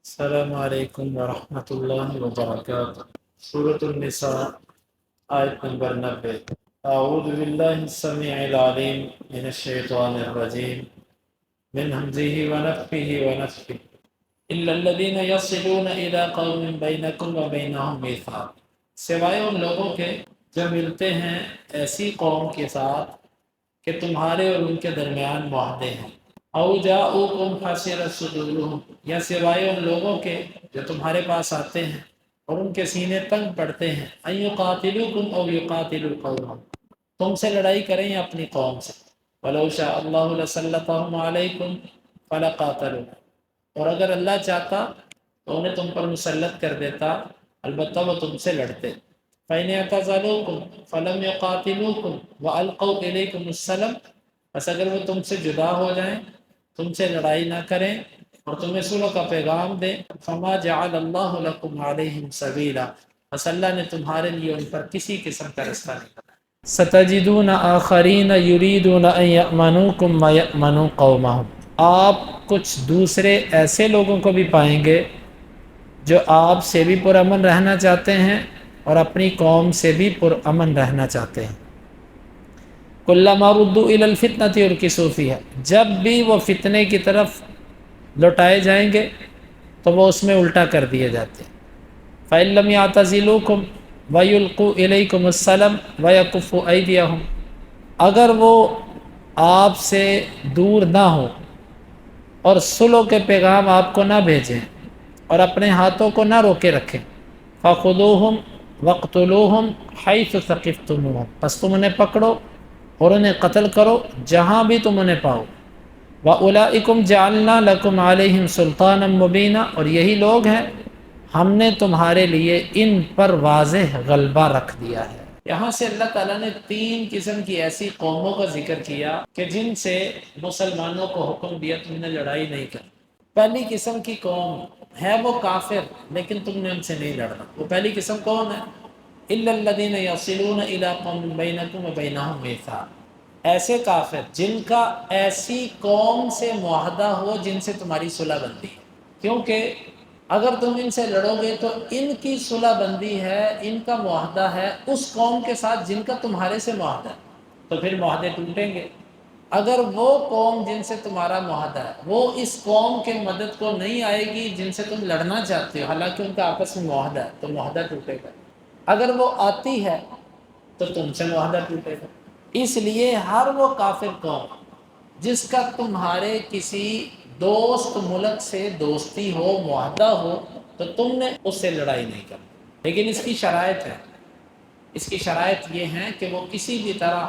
السلام علیکم ورحمۃ اللہ وبرکاتہ۔ سورۃ النساء آیت نمبر 90۔ اعوذ باللہ السمیع العلیم من الشیطان الرجیم من ہمزہ ونفخہ ونفثہ الا الذین یصلون الی قوم بینکم وبینہم میثاق، سوائے ان لوگوں کے جو ملتے ہیں ایسی قوم کے ساتھ کہ تمہارے اور ان کے درمیان معاہدے ہیں۔ او جاؤکم حصرت صدورہم، یا سوائے ان لوگوں کے جو تمہارے پاس آتے ہیں اور ان کے سینے تنگ پڑتے ہیں، ان یقاتلوکم او یقاتلوا قومہم، تم سے لڑائی کریں یا اپنی قوم سے۔ ولو شاء اللہ لسلطہم علیکم فلقاتلوکم، اور اگر اللہ چاہتا تو انہیں تم پر مسلط کر دیتا، البتہ وہ تم سے لڑتے۔ فَإِنْ اعْتَزَلُوكُمْ فَلَمْ يُقَاتِلُوكُمْ وَأَلْقَوْا إِلَيْكُمُ السَّلَمَ، بس اگر وہ تم سے جدا ہو جائیں، تم سے لڑائی نہ کریں اور تمہیں صلح کا پیغام دیں، فَمَا جَعَلَ اللَّهُ لَكُمْ عَلَيْهِمْ سَبِيلًا، بس اللہ نے تمہارے لیے ان پر کسی قسم کا رستہ نہیں بنایا۔ سَتَجِدُونَ آخَرِينَ يُرِيدُونَ أَن يَأْمَنُوكُمْ وَيَأْمَنُوا قَوْمَهُمْ، آپ کچھ دوسرے ایسے لوگوں کو بھی پائیں گے جو آپ سے بھی پرامن رہنا چاہتے ہیں اور اپنی قوم سے بھی پرامن رہنا چاہتے ہیں۔ کلما ردوا الی الفتنۃ ارکسوا فیہا، جب بھی وہ فتنے کی طرف لوٹائے جائیں گے تو وہ اس میں الٹا کر دیے جاتے ہیں۔ فإن لم يعتزلوکم ویلقوا الیکم السلم ویکفوا ایدیہم، اگر وہ آپ سے دور نہ ہو اور صلح کے پیغام آپ کو نہ بھیجیں اور اپنے ہاتھوں کو نہ روکے رکھیں، فخذوہم وقتلوہم حیث ثقفتموہم، پس تم انہیں پکڑو اور انہیں قتل کرو جہاں بھی تم انہیں پاؤ۔ وَأُولَئِكُمْ جَعَلْنَا لَكُمْ عَلَيْهِمْ سُلْطَانًا مُبِينًا، اور یہی لوگ ہیں ہم نے تمہارے لیے ان پر واضح غلبہ رکھ دیا ہے۔ یہاں سے اللہ تعالیٰ نے 3 قسم کی ایسی قوموں کا ذکر کیا کہ جن سے مسلمانوں کو حکم دیا تم نے لڑائی نہیں کرنی۔ پہلی قسم کی قوم ہے وہ کافر، لیکن تم نے ان سے نہیں لڑنا۔ وہ پہلی قسم کون ہے؟ الا الذین یصلون الی قوم بینکم وبینہم میثاق، ایسے کافر جن کا ایسی قوم سے معاہدہ ہو جن سے تمہاری صلح بندی ہے، کیونکہ اگر تم ان سے لڑو گے تو ان کی صلح بندی ہے، ان کا معاہدہ ہے اس قوم کے ساتھ جن کا تمہارے سے معاہدہ ہے، تو پھر معاہدے ٹوٹیں گے۔ اگر وہ قوم جن سے تمہارا معاہدہ ہے وہ اس قوم کے مدد کو نہیں آئے گی جن سے تم لڑنا چاہتے ہو، حالانکہ ان کا آپس میں معاہدہ ہے، تو معاہدہ ٹوٹے گا۔ اگر وہ آتی ہے تو تم سے معاہدہ ٹوٹے گا۔ اس لیے ہر وہ کافر قوم جس کا تمہارے کسی دوست ملک سے دوستی ہو، معاہدہ ہو، تو تم نے اس سے لڑائی نہیں کرنی، لیکن اس کی شرائط ہے۔ اس کی شرائط یہ ہیں کہ وہ کسی بھی طرح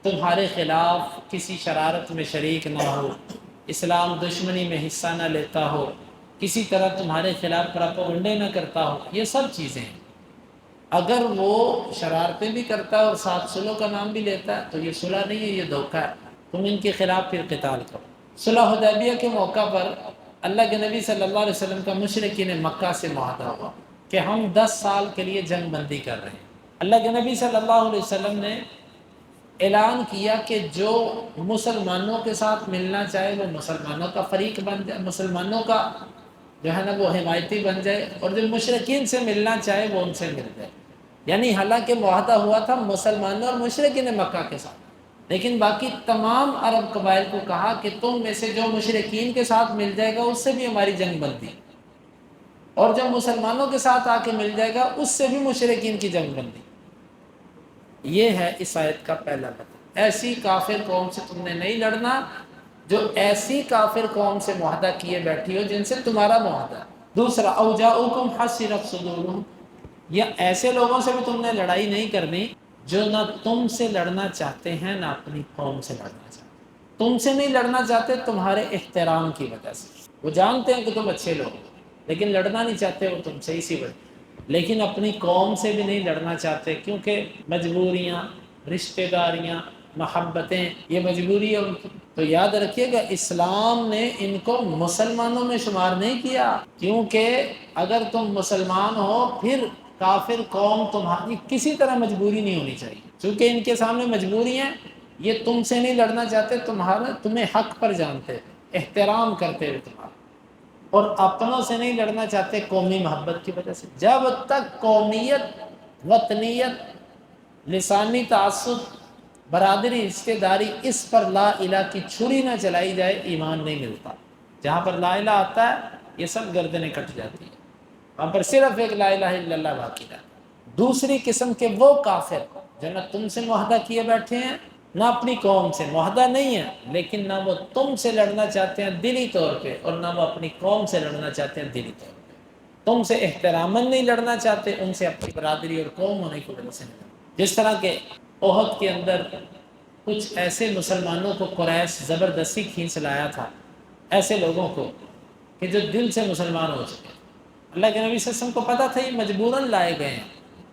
تمہارے خلاف کسی شرارت میں شریک نہ ہو، اسلام دشمنی میں حصہ نہ لیتا ہو، کسی طرح تمہارے خلاف پراپیگنڈے نہ کرتا ہو، یہ سب چیزیں ہیں۔ اگر وہ شرارتیں بھی کرتا ہے اور ساتھ صلح کا نام بھی لیتا ہے تو یہ صلح نہیں ہے، یہ دھوکہ ہے، تم ان کے خلاف پھر قتال کرو۔ صلح حدیبیہ کے موقع پر اللہ کے نبی صلی اللہ علیہ وسلم کا مشرکین مکہ سے معاہدہ ہوا کہ ہم 10 سال کے لیے جنگ بندی کر رہے ہیں۔ اللہ کے نبی صلی اللہ علیہ وسلم نے اعلان کیا کہ جو مسلمانوں کے ساتھ ملنا چاہے وہ مسلمانوں کا فریق بن جائے، مسلمانوں کا جو ہے نا وہ حمایتی بن جائے، اور جو مشرکین سے ملنا چاہے وہ ان سے مل جائے۔ یعنی حالانکہ معاہدہ ہوا تھا مسلمانوں اور مشرکین مکہ کے ساتھ، لیکن باقی تمام عرب قبائل کو کہا کہ تم میں سے جو مشرکین کے ساتھ مل جائے گا اس سے بھی ہماری جنگ بندی، اور جو مسلمانوں کے ساتھ آ کے مل جائے گا اس سے بھی مشرکین کی جنگ بندی۔ یہ ہے اس آیت کا پہلا مطلب، ایسی کافر قوم سے تم نے نہیں لڑنا جو ایسی کافر قوم سے معاہدہ کیے بیٹھی ہو جن سے تمہارا معاہدہ ہے۔ دوسرا، او جاؤکم حصرت صدورہم، یا ایسے لوگوں سے بھی تم نے لڑائی نہیں کرنی جو نہ تم سے لڑنا چاہتے ہیں نہ اپنی قوم سے لڑنا چاہتے ہیں۔ تم سے نہیں لڑنا چاہتے تمہارے احترام کی وجہ سے، وہ جانتے ہیں کہ تم اچھے لوگ ہو لیکن لڑنا نہیں چاہتے وہ تم سے اسی وجہ، لیکن اپنی قوم سے بھی نہیں لڑنا چاہتے کیونکہ مجبوریاں، رشتہ داریاں، محبتیں، یہ مجبوری ہے ان کی۔ تو یاد رکھیے گا اسلام نے ان کو مسلمانوں میں شمار نہیں کیا، کیونکہ اگر تم مسلمان ہو پھر کافر قوم تمہاری کسی طرح مجبوری نہیں ہونی چاہیے، چونکہ ان کے سامنے مجبوری ہیں، یہ تم سے نہیں لڑنا چاہتے، تمہیں حق پر جانتے، احترام کرتے ہوئے تمہارا۔ اور اپنوں سے نہیں لڑنا چاہتے قومی محبت کی وجہ سے۔ جب تک قومیت، وطنیت، لسانی تعصب، برادری، رشتہ داری، اس پر لا الہ کی چھری نہ چلائی جائے، ایمان نہیں ملتا۔ جہاں پر لا الہ آتا ہے یہ سب گردنیں کٹ جاتی ہیں، وہاں پر صرف ایک لا الہ الا اللہ باقی رہتا ہے۔ دوسری قسم کے وہ کافر جو نہ تم سے معاہدہ کیے بیٹھے ہیں، نہ اپنی قوم سے معاہدہ نہیں ہے، لیکن نہ وہ تم سے لڑنا چاہتے ہیں دلی طور پہ، اور نہ وہ اپنی قوم سے لڑنا چاہتے ہیں دلی طور پہ۔ تم سے احتراماً نہیں لڑنا چاہتے، ان سے اپنی برادری اور قوم ہونے کی وجہ سے نہیں لڑنا۔ جس طرح کہ احد کے اندر کچھ ایسے مسلمانوں کو قریش زبردستی کھینچ لایا تھا، ایسے لوگوں کو کہ جو دل سے مسلمان ہو چکے۔ اللہ کے نبی صلی اللہ علیہ وسلم کو پتہ تھا یہ مجبوراً لائے گئے ہیں،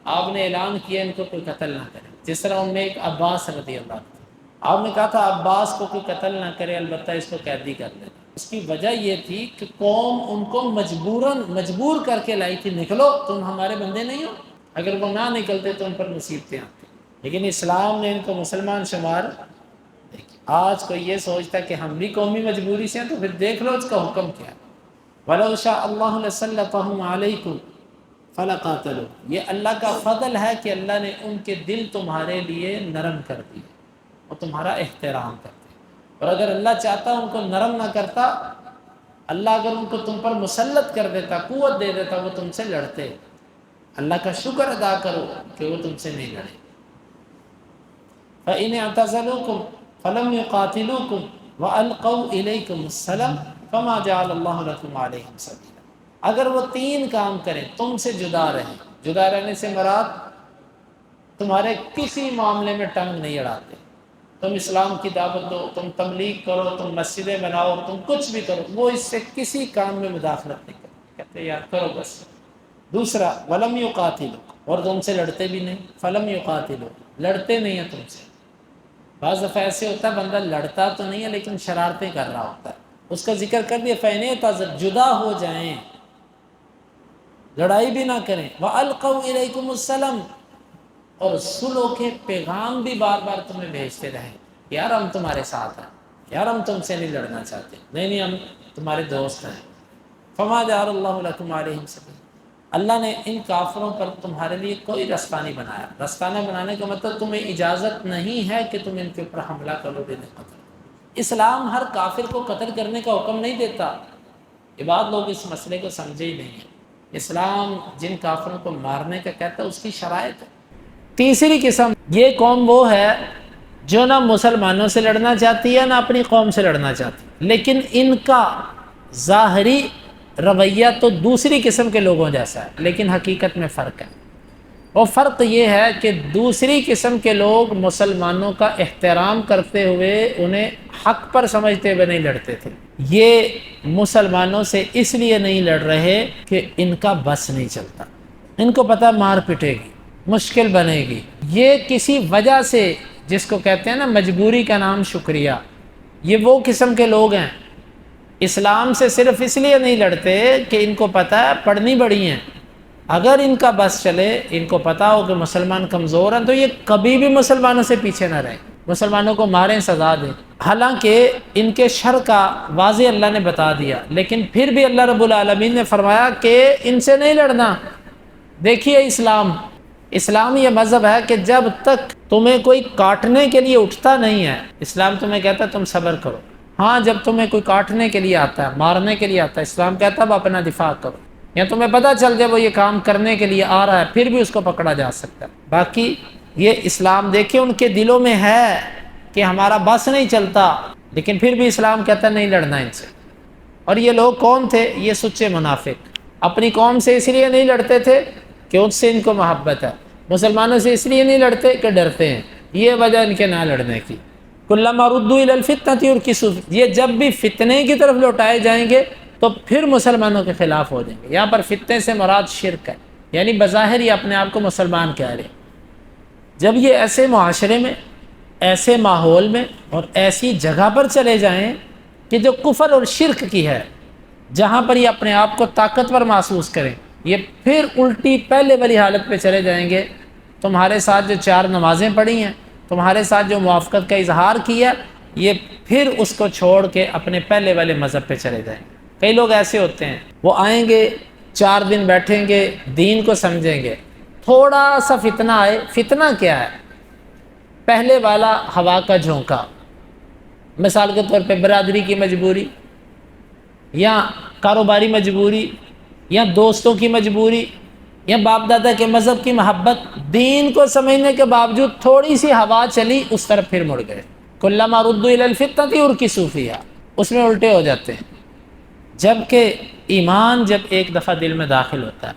آپ نے اعلان کیا ان کو کوئی قتل نہ کرے۔ جس طرح ان میں ایک عباس رضی اللہ عنہ، آپ نے کہا تھا عباس کو کوئی قتل نہ کرے، البتہ اس کو قیدی کر لے۔ اس کی وجہ یہ تھی کہ قوم ان کو مجبور کر کے لائی تھی، نکلو تم ہمارے بندے نہیں ہو۔ اگر وہ نہ نکلتے تو ان پر مصیبتیں آتی، لیکن اسلام نے ان کو مسلمان شمار۔ آج کوئی یہ سوچتا کہ ہم بھی قومی مجبوری سے ہیں، تو پھر دیکھ لو اس کا حکم کیا ہے۔ وَلَوْ شَاءَ اللَّهُ لَسَلَّطَهُمْ عَلَيْكُمْ فَلَقَاتَلُوكُمْ۔ یہ اللہ کا فضل ہے کہ اللہ نے ان کے دل تمہارے لیے نرم کر دیے اور تمہارا احترام کرتے۔ اور اگر اللہ چاہتا ان کو نرم نہ کرتا، اللہ اگر ان کو تم پر مسلط کر دیتا، قوت دے دیتا، وہ تم سے لڑتے۔ اللہ کا شکر ادا کرو کہ وہ تم سے نہیں لڑے۔ فَإِنِ اعْتَزَلُوكُمْ فَلَمْ يُقَاتِلُوكُمْ وَأَلْقَوْا إِلَيْكُمُ السَّلَامَ فَمَا جَعَلَ اللَّهُ لَكُمْ عَلَيْهِمْ سَبِيلًا۔ اگر وہ تین کام کریں، تم سے جدا رہیں، جدا رہنے سے مراد تمہارے کسی معاملے میں ٹنگ نہیں اڑاتے، تم اسلام کی دعوت دو، تم تبلیغ کرو، تم مسجدیں بناؤ، تم کچھ بھی کرو، وہ اس سے کسی کام میں مداخلت نہیں کرتے، کہتے یار کرو بس۔ دوسرا وَلَمْ يُقَاتِلُوكُمْ، اور تم سے لڑتے بھی نہیں، فَلَمْ يُقَاتِلُوكُمْ، لڑتے نہیں ہیں تم سے۔ بعض دفعہ ایسے ہوتا ہے بندہ لڑتا تو نہیں ہے لیکن شرارتیں کر رہا ہوتا ہے، اس کا ذکر کر دیا فَإِنِ اعْتَزَلُوكُمْ، جدا ہو جائیں، لڑائی بھی نہ کریں، وَأَلْقَوْا إِلَيْكُمُ السَّلَامَ، اور صلح کے پیغام بھی بار بار تمہیں بھیجتے رہیں، یار ہم تمہارے ساتھ ہیں، یار ہم تم سے نہیں لڑنا چاہتے، نہیں ہم تمہارے دوست ہیں۔ فَمَا جَعَلَ اللَّهُ لَكُمْ عَلَيْهِمْ سَبِيلًا، اللہ نے ان کافروں پر تمہارے لیے کوئی رستہ نہیں بنایا۔ رستہ نہ بنانے کا مطلب تمہیں اجازت نہیں ہے کہ تم ان کے اوپر حملہ کرو، بے قتل۔ اسلام ہر کافر کو قتل کرنے کا حکم نہیں دیتا، یہ بات لوگ اس مسئلے کو سمجھے ہی نہیں ہیں۔ اسلام جن کافروں کو مارنے کا کہتا ہے اس کی شرائط ہے۔ تیسری قسم یہ قوم وہ ہے جو نہ مسلمانوں سے لڑنا چاہتی ہے نہ اپنی قوم سے لڑنا چاہتی، لیکن ان کا ظاہری رویہ تو دوسری قسم کے لوگوں جیسا ہے، لیکن حقیقت میں فرق ہے۔ وہ فرق یہ ہے کہ دوسری قسم کے لوگ مسلمانوں کا احترام کرتے ہوئے انہیں حق پر سمجھتے ہوئے نہیں لڑتے تھے، یہ مسلمانوں سے اس لیے نہیں لڑ رہے کہ ان کا بس نہیں چلتا، ان کو پتہ مار پٹے گی، مشکل بنے گی، یہ کسی وجہ سے، جس کو کہتے ہیں نا مجبوری کا نام شکریہ، یہ وہ قسم کے لوگ ہیں۔ اسلام سے صرف اس لیے نہیں لڑتے کہ ان کو پتہ ہے پڑھنی بڑی ہیں، اگر ان کا بس چلے، ان کو پتہ ہو کہ مسلمان کمزور ہیں، تو یہ کبھی بھی مسلمانوں سے پیچھے نہ رہیں، مسلمانوں کو ماریں، سزا دیں۔ حالانکہ ان کے شر کا واضح اللہ نے بتا دیا، لیکن پھر بھی اللہ رب العالمین نے فرمایا کہ ان سے نہیں لڑنا۔ دیکھیے اسلام یہ مذہب ہے کہ جب تک تمہیں کوئی کاٹنے کے لیے اٹھتا نہیں ہے، اسلام تمہیں کہتا ہے تم صبر کرو۔ ہاں جب تمہیں کوئی کاٹنے کے لیے آتا ہے، مارنے کے لیے آتا ہے، اسلام کہتا ہے اب اپنا دفاع کرو، یا تمہیں پتہ چل جائے وہ یہ کام کرنے کے لیے آ رہا ہے، پھر بھی اس کو پکڑا جا سکتا ہے۔ باقی یہ اسلام دیکھیں ان کے دلوں میں ہے کہ ہمارا بس نہیں چلتا، لیکن پھر بھی اسلام کہتا ہے نہیں لڑنا ان سے۔ اور یہ لوگ کون تھے؟ یہ سچے منافق، اپنی قوم سے اس لیے نہیں لڑتے تھے کہ ان سے ان کو محبت ہے، مسلمانوں سے اس لیے نہیں لڑتے کہ ڈرتے ہیں، یہ وجہ ان کے نہ لڑنے کی۔ کلما ردوا الی الفتنۃ ارکسوا، یہ جب بھی فتنے کی طرف لوٹائے جائیں گے تو پھر مسلمانوں کے خلاف ہو جائیں گے۔ یہاں پر فتنے سے مراد شرک ہے، یعنی بظاہر یہ اپنے آپ کو مسلمان کہہ رہے ہیں۔ جب یہ ایسے معاشرے میں، ایسے ماحول میں اور ایسی جگہ پر چلے جائیں کہ جو کفر اور شرک کی ہے، جہاں پر یہ اپنے آپ کو طاقتور محسوس کریں، یہ پھر الٹی پہلے والی حالت پہ چلے جائیں گے۔ تمہارے ساتھ جو 4 نمازیں پڑھی ہیں، تمہارے ساتھ جو موافقت کا اظہار کیا، یہ پھر اس کو چھوڑ کے اپنے پہلے والے مذہب پہ چلے جائیں گے۔ کئی لوگ ایسے ہوتے ہیں، وہ آئیں گے 4 دن بیٹھیں گے، دین کو سمجھیں گے، تھوڑا سا فتنہ آئے، فتنہ کیا ہے؟ پہلے والا ہوا کا جھونکا، مثال کے طور پہ برادری کی مجبوری، یا کاروباری مجبوری، یا دوستوں کی مجبوری، یا باپ دادا کے مذہب کی محبت، دین کو سمجھنے کے باوجود تھوڑی سی ہوا چلی اس طرف پھر مڑ گئے۔ کلما ردوا الی الفتنۃ ارکسوا فیہا، اس میں الٹے ہو جاتے ہیں۔ جبکہ ایمان جب ایک دفعہ دل میں داخل ہوتا ہے،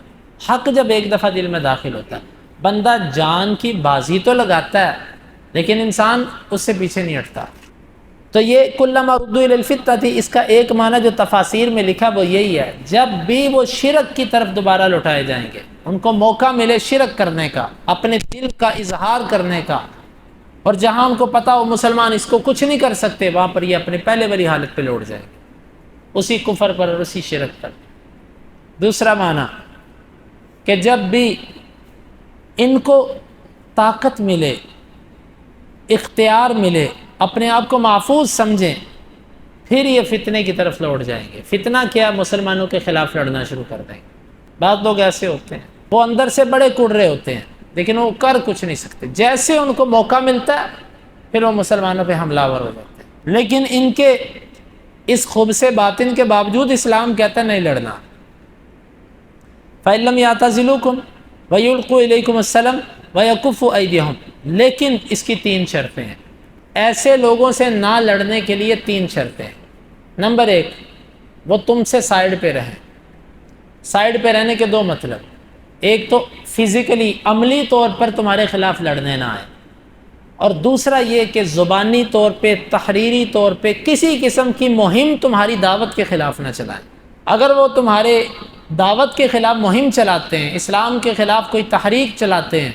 حق جب ایک دفعہ دل میں داخل ہوتا ہے، بندہ جان کی بازی تو لگاتا ہے لیکن انسان اس سے پیچھے نہیں ہٹتا۔ تو یہ کلما ردوا الی الفتنۃ، اس کا ایک معنی جو تفاسیر میں لکھا وہ یہی ہے، جب بھی وہ شرک کی طرف دوبارہ لوٹائے جائیں گے، ان کو موقع ملے شرک کرنے کا، اپنے دل کا اظہار کرنے کا، اور جہاں ان کو پتا ہو مسلمان اس کو کچھ نہیں کر سکتے، وہاں پر یہ اپنے پہلے والی حالت پہ لوٹ جائیں گے، اسی کفر پر اور اسی شرک پر۔ دوسرا معنی کہ جب بھی ان کو طاقت ملے، اختیار ملے، اپنے آپ کو محفوظ سمجھیں، پھر یہ فتنے کی طرف لوٹ جائیں گے۔ فتنہ کیا؟ مسلمانوں کے خلاف لڑنا شروع کر دیں گے۔ بعض لوگ ایسے ہوتے ہیں، وہ اندر سے بڑے کڑ رہے ہوتے ہیں لیکن وہ کر کچھ نہیں سکتے، جیسے ان کو موقع ملتا ہے پھر وہ مسلمانوں پہ حملہ آور ہو جاتے ہیں۔ لیکن ان کے اس خبث باطن کے باوجود اسلام کہتا ہے نہیں لڑنا۔ فَإِن لَّمْ يَعْتَزِلُوكُمْ وَيُلْقُوا إِلَيْكُمُ السَّلَامَ وَيَكُفُّوا أَيْدِيَهُمْ، لیکن اس کی 3 شرطیں ہیں۔ ایسے لوگوں سے نہ لڑنے کے لیے 3 شرطیں ہیں۔ نمبر 1، وہ تم سے سائیڈ پہ رہیں۔ سائیڈ پہ رہنے کے 2 مطلب، ایک تو فزیکلی عملی طور پر تمہارے خلاف لڑنے نہ آئے، اور دوسرا یہ کہ زبانی طور پہ، تحریری طور پہ کسی قسم کی مہم تمہاری دعوت کے خلاف نہ چلائیں۔ اگر وہ تمہارے دعوت کے خلاف مہم چلاتے ہیں، اسلام کے خلاف کوئی تحریک چلاتے ہیں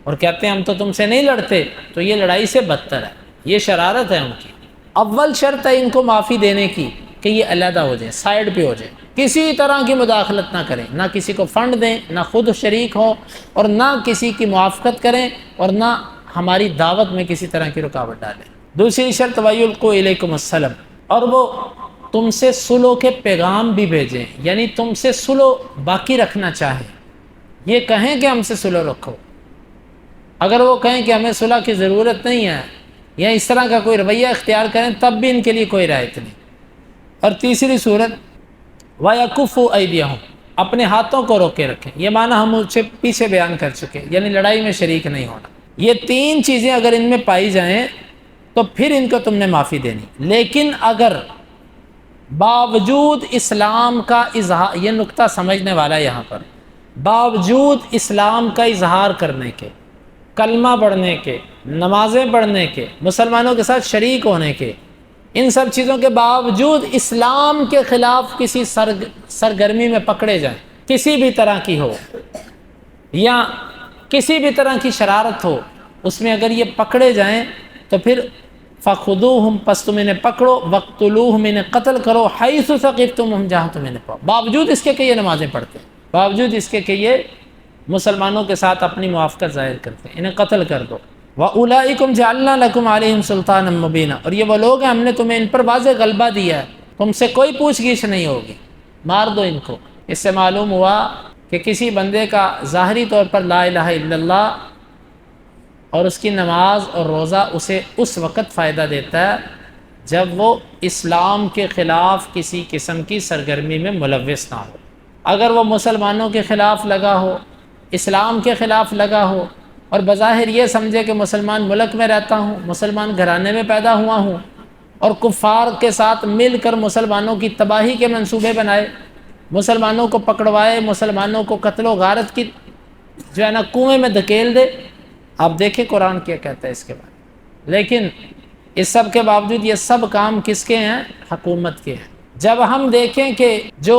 اور کہتے ہیں ہم تو تم سے نہیں لڑتے، تو یہ لڑائی سے بدتر ہے، یہ شرارت ہے ان کی۔ اول شرط ہے ان کو معافی دینے کی کہ یہ علیحدہ ہو جائیں، سائیڈ پہ ہو جائیں، کسی طرح کی مداخلت نہ کریں، نہ کسی کو فنڈ دیں، نہ خود شریک ہوں، اور نہ کسی کی موافقت کریں، اور نہ ہماری دعوت میں کسی طرح کی رکاوٹ ڈالیں۔ دوسری شرط وَيُلْقُوا إِلَيْكُمُ السَّلَامَ، اور وہ تم سے صلح کے پیغام بھی بھیجیں، یعنی تم سے صلح باقی رکھنا چاہیں، یہ کہیں کہ ہم سے صلح رکھو۔ اگر وہ کہیں کہ ہمیں صلح کی ضرورت نہیں ہے، یا اس طرح کا کوئی رویہ اختیار کریں، تب بھی ان کے لیے کوئی رعایت نہیں۔ اور تیسری صورت وَيَكُفُّوا أَيْدِيَهُمْ، اپنے ہاتھوں کو روکے رکھیں، یہ معنی ہم اس سے پیچھے بیان کر چکے، یعنی لڑائی میں شریک نہیں ہونا۔ یہ 3 چیزیں اگر ان میں پائی جائیں تو پھر ان کو تم نے معافی دینی۔ لیکن اگر باوجود اسلام کا اظہار، یہ نقطہ سمجھنے والا یہاں پر، باوجود اسلام کا اظہار کرنے کے، کلمہ پڑھنے کے، نمازیں پڑھنے کے، مسلمانوں کے ساتھ شریک ہونے کے، ان سب چیزوں کے باوجود اسلام کے خلاف کسی سرگرمی میں پکڑے جائیں، کسی بھی طرح کی ہو، یا کسی بھی طرح کی شرارت ہو، اس میں اگر یہ پکڑے جائیں تو پھر فَخُذُوهُمْ، پس تم انہیں پکڑو، وَاقْتُلُوهُمْ، انہیں قتل کرو، حَيْثُ ثَقِفْتُمُوهُمْ، جہاں تم انہیں پاؤ، باوجود اس کے کہ یہ نمازیں پڑھتے ہیں، باوجود اس کے کہ یہ مسلمانوں کے ساتھ اپنی موافقت ظاہر کرتے ہیں، انہیں قتل کر دو۔ وَأُولَٰئِكُمْ جَعَلْنَا لَكُمْ عَلَيْهِمْ سُلْطَانًا مُّبِينًا، اور یہ وہ لوگ ہیں ہم نے تمہیں ان پر واضح غلبہ دیا ہے، تم سے کوئی پوچھ گچھ نہیں ہوگی، مار دو ان کو۔ اس سے معلوم ہوا کہ کسی بندے کا ظاہری طور پر لا الہ الا اللہ اور اس کی نماز اور روزہ اسے اس وقت فائدہ دیتا ہے جب وہ اسلام کے خلاف کسی قسم کی سرگرمی میں ملوث نہ ہو۔ اگر وہ مسلمانوں کے خلاف لگا ہو، اسلام کے خلاف لگا ہو، اور بظاہر یہ سمجھے کہ مسلمان ملک میں رہتا ہوں، مسلمان گھرانے میں پیدا ہوا ہوں، اور کفار کے ساتھ مل کر مسلمانوں کی تباہی کے منصوبے بنائے، مسلمانوں کو پکڑوائے، مسلمانوں کو قتل و غارت کی جو ہے نا کنویں میں دھکیل دے، آپ دیکھیں قرآن کیا کہتا ہے اس کے بعد۔ لیکن اس سب کے باوجود یہ سب کام کس کے ہیں؟ حکومت کے ہیں۔ جب ہم دیکھیں کہ جو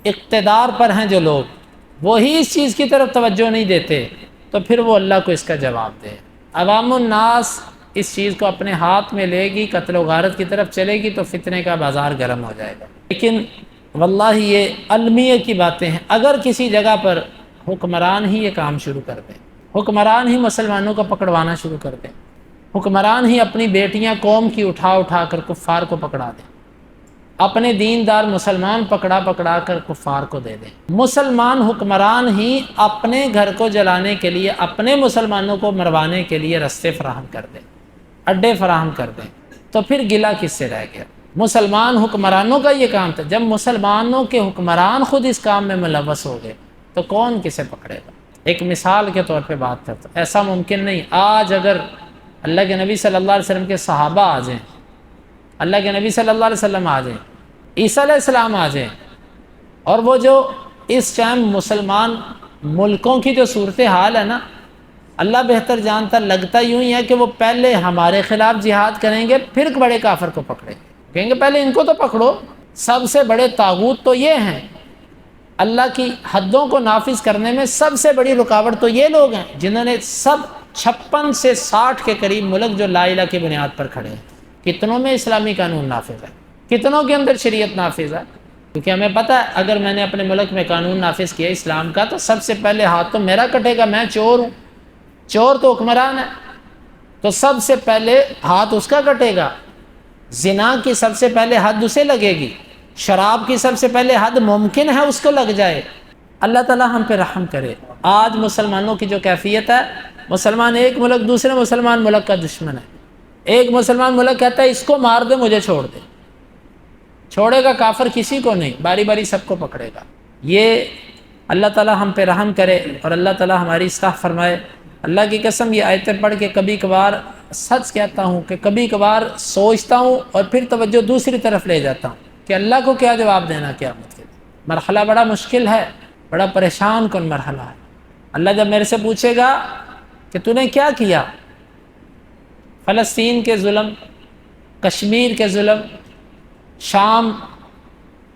اقتدار پر ہیں جو لوگ، وہی اس چیز کی طرف توجہ نہیں دیتے، تو پھر وہ اللہ کو اس کا جواب دے۔ عوام الناس اس چیز کو اپنے ہاتھ میں لے گی، قتل و غارت کی طرف چلے گی، تو فتنے کا بازار گرم ہو جائے گا۔ لیکن واللہ یہ المیہ کی باتیں ہیں۔ اگر کسی جگہ پر حکمران ہی یہ کام شروع کر دیں، حکمران ہی مسلمانوں کو پکڑوانا شروع کر دیں، حکمران ہی اپنی بیٹیاں قوم کی اٹھا کر کفار کو پکڑا دیں، اپنے دیندار مسلمان پکڑا پکڑا کر کفار کو دے دیں۔ مسلمان حکمران ہی اپنے گھر کو جلانے کے لیے، اپنے مسلمانوں کو مروانے کے لیے رستے فراہم کر دیں، اڈے فراہم کر دیں، تو پھر گلہ کس سے رہ گیا؟ مسلمان حکمرانوں کا یہ کام تھا۔ جب مسلمانوں کے حکمران خود اس کام میں ملوث ہو گئے تو کون کسے پکڑے گا؟ ایک مثال کے طور پہ بات کرتا ہوں، ایسا ممکن نہیں آج اگر اللہ کے نبی صلی اللہ علیہ وسلم کے صحابہ آ جائیں، اللہ کے نبی صلی اللہ علیہ وسلم آ جائیں، عیسیٰ علیہ السلام آ جائیں، اور وہ جو اس ٹائم مسلمان ملکوں کی جو صورتحال ہے نا، اللہ بہتر جانتا، لگتا یوں ہی ہے کہ وہ پہلے ہمارے خلاف جہاد کریں گے، پھر بڑے کافر کو پکڑیں گے، کہیں گے پہلے ان کو تو پکڑو۔ سب سے بڑے طاغوت تو یہ ہیں، اللہ کی حدوں کو نافذ کرنے میں سب سے بڑی رکاوٹ تو یہ لوگ ہیں جنہوں نے سب 56 سے 60 کے قریب ملک جو لا الہ کی بنیاد پر کھڑے ہیں، کتنوں میں اسلامی قانون نافذ ہے، کتنوں کے اندر شریعت نافذ ہے؟ کیونکہ ہمیں پتہ ہے اگر میں نے اپنے ملک میں قانون نافذ کیا اسلام کا تو سب سے پہلے ہاتھ تو میرا کٹے گا، میں چور ہوں، چور تو حکمران ہے، تو سب سے پہلے ہاتھ اس کا کٹے گا، زنا کی سب سے پہلے حد اسے لگے گی، شراب کی سب سے پہلے حد ممکن ہے اس کو لگ جائے۔ اللہ تعالیٰ ہم پہ رحم کرے۔ آج مسلمانوں کی جو کیفیت ہے، مسلمان ایک ملک دوسرے مسلمان ملک کا دشمن ہے، ایک مسلمان ملک کہتا ہے اس کو مار دے مجھے چھوڑ دے، چھوڑے گا کافر کسی کو نہیں، باری باری سب کو پکڑے گا۔ یہ اللہ تعالیٰ ہم پہ رحم کرے اور اللہ تعالیٰ ہماری اصلاح فرمائے۔ اللہ کی قسم یہ آیتیں پڑھ کے کبھی کبھار سچ کہتا ہوں کہ کبھی کبھار سوچتا ہوں اور پھر توجہ دوسری طرف لے جاتا ہوں کہ اللہ کو کیا جواب دینا قیامت کے دن۔ مرحلہ بڑا مشکل ہے، بڑا پریشان کن مرحلہ ہے۔ اللہ جب میرے سے پوچھے گا کہ تو نے کیا کیا، فلسطین کے ظلم، کشمیر کے ظلم، شام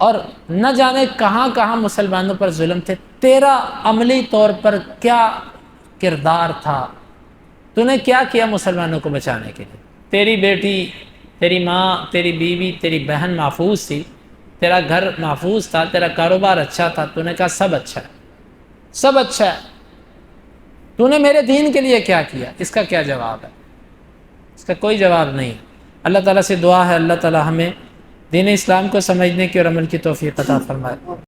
اور نہ جانے کہاں کہاں مسلمانوں پر ظلم تھے، تیرا عملی طور پر کیا کردار تھا، تو نے کیا کیا مسلمانوں کو بچانے کے لیے؟ تیری بیٹی، تیری ماں، تیری بیوی، تیری بہن محفوظ تھی، تیرا گھر محفوظ تھا، تیرا کاروبار اچھا تھا، تو نے کہا سب اچھا ہے، سب اچھا ہے، تو نے میرے دین کے لیے کیا کیا؟ اس کا کیا جواب ہے؟ اس کا کوئی جواب نہیں۔ اللہ تعالیٰ سے دعا ہے اللہ تعالیٰ ہمیں دین اسلام کو سمجھنے کی اور عمل کی توفیق عطا فرمائے۔